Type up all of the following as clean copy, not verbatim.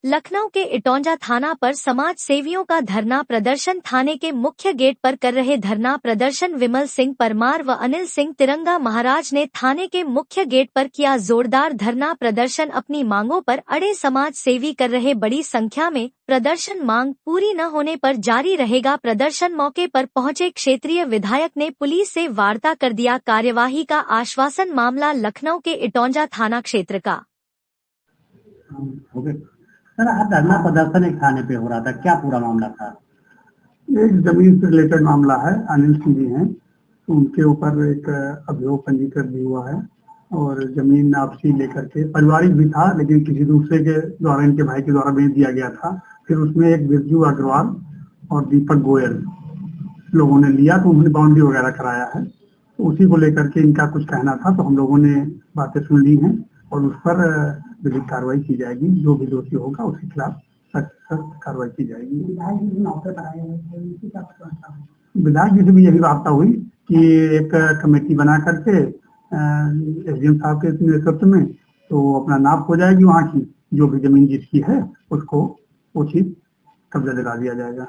लखनऊ के इटौंजा थाना पर समाज सेवियों का धरना प्रदर्शन। थाने के मुख्य गेट पर कर रहे धरना प्रदर्शन विमल सिंह परमार व अनिल सिंह तिरंगा महाराज ने थाने के मुख्य गेट पर किया जोरदार धरना प्रदर्शन। अपनी मांगों पर अड़े समाज सेवी कर रहे बड़ी संख्या में प्रदर्शन। मांग पूरी न होने पर जारी रहेगा प्रदर्शन। मौके पर पहुंचे क्षेत्रीय विधायक ने पुलिस से वार्ता कर दिया कार्यवाही का आश्वासन। मामला लखनऊ के इटौंजा थाना क्षेत्र का। सर, आज धरना प्रदर्शन एक थाने पे हो रहा था, क्या पूरा मामला था? एक जमीन से रिलेटेड मामला है। अनिल सिंह जी हैं, तो उनके ऊपर एक अभियोग पंजीकृत भी हुआ है और जमीन आपसी लेकर के पारिवारिक भी था, लेकिन किसी दूसरे के द्वारा, इनके भाई के द्वारा बेच दिया गया था। फिर उसमें एक बिरजू अग्रवाल और दीपक गोयल लोगों ने लिया, तो उन्होंने बाउंड्री वगैरह कराया है। तो उसी को लेकर के इनका कुछ कहना था, तो हम लोगों ने बातें सुन ली हैं और उस पर विधिक कार्रवाई की जाएगी। जो भी दोषी होगा उसके खिलाफ सख्त कार्रवाई की जाएगी। विधायक जी से भी यही वार्ता हुई कि एक कमेटी बना करके एसडीएम साहब के नेतृत्व में तो अपना नाप हो जाएगी, वहाँ की जो भी जमीन जिसकी है उसको उचित कब्जा दिला दिया जाएगा।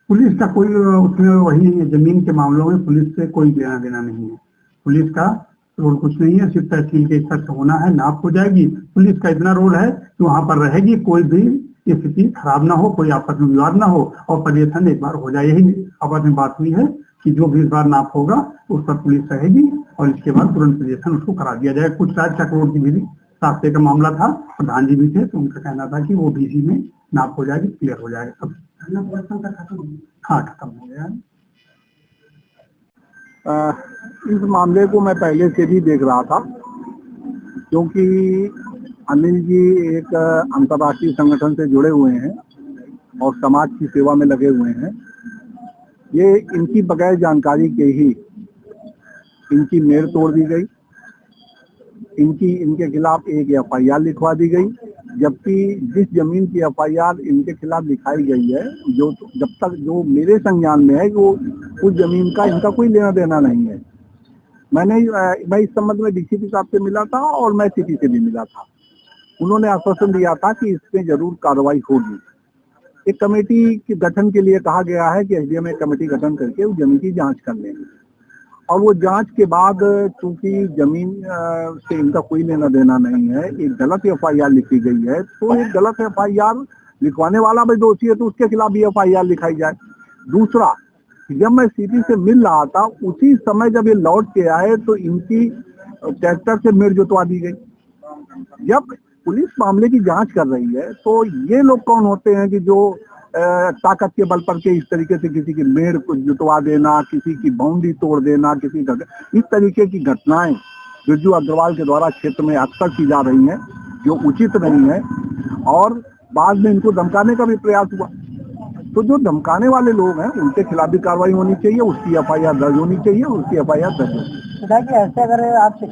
पुलिस का कोई उसमें वही जमीन के मामलों में पुलिस से कोई लेना देना नहीं है। पुलिस का रोल कुछ नहीं है, सिर्फ तहसील के स्तर से होना है, नाप हो जाएगी। पुलिस का इतना रोल है कि वहाँ पर रहेगी, कोई भी स्थिति खराब ना हो, कोई आपस में विवाद ना हो और पर्यवेक्षण एक बार हो जाए। यही आपस में बात हुई है कि जो भी इस बार नाप होगा उस पर पुलिस रहेगी और इसके बाद तुरंत पर्यवेक्षण उसको करा दिया जाएगा। कुछ राज चक्रोड की भी रास्ते का मामला था, प्रधान जी भी थे, तो उनका कहना था कि वो बीसी में नाप हो जाएगी, क्लियर हो जाएगा सब। हाँ, खत्म हो गया। इस मामले को मैं पहले से भी देख रहा था, क्योंकि अनिल जी एक अंतर्राष्ट्रीय संगठन से जुड़े हुए हैं और समाज की सेवा में लगे हुए हैं। ये इनकी बगैर जानकारी के ही इनकी मेड़ तोड़ दी गई, इनके खिलाफ एक एफआईआर लिखवा दी गई, जबकि जिस जमीन की एफआईआर इनके खिलाफ लिखाई गई है, जो जब तक जो मेरे संज्ञान में है, वो उस जमीन का इनका कोई लेना देना नहीं है। मैं इस संबंध में डीसीपी साहब से मिला था और मैं सीपी से भी मिला था। उन्होंने आश्वासन दिया था कि इसमें जरूर कार्रवाई होगी। एक कमेटी के गठन के लिए कहा गया है कि एसडीएम एक कमेटी गठन करके उस जमीन की जांच कर लेंगे और वो जांच के बाद, चूंकि जमीन से इनका कोई लेना देना नहीं है, एक गलत एफआईआर लिखी गई है, तो एक गलत एफआईआर लिखवाने वाला भी दोषी है, तो उसके खिलाफ भी एफआईआर लिखाई जाए। दूसरा, जब मैं सीपी से मिल रहा था, उसी समय जब ये लौट के आए तो इनकी ट्रैक्टर से मेड़ जुतवा दी गई। जब पुलिस मामले की जांच कर रही है, तो ये लोग कौन होते हैं कि जो ताकत के बल पर के इस तरीके से किसी की मेड़ को जुटवा देना, किसी की बाउंड्री तोड़ देना, इस तरीके की घटनाएं बिरजू अग्रवाल के द्वारा क्षेत्र में अक्सर की जा रही हैं, जो उचित नहीं है। और बाद में इनको धमकाने का भी प्रयास हुआ, तो जो धमकाने वाले लोग हैं उनके खिलाफ भी कार्रवाई होनी चाहिए, उसकी एफआईआर दर्ज होनी चाहिए, उसकी एफआईआर दर्ज होनी चाहिए। ऐसे अगर आप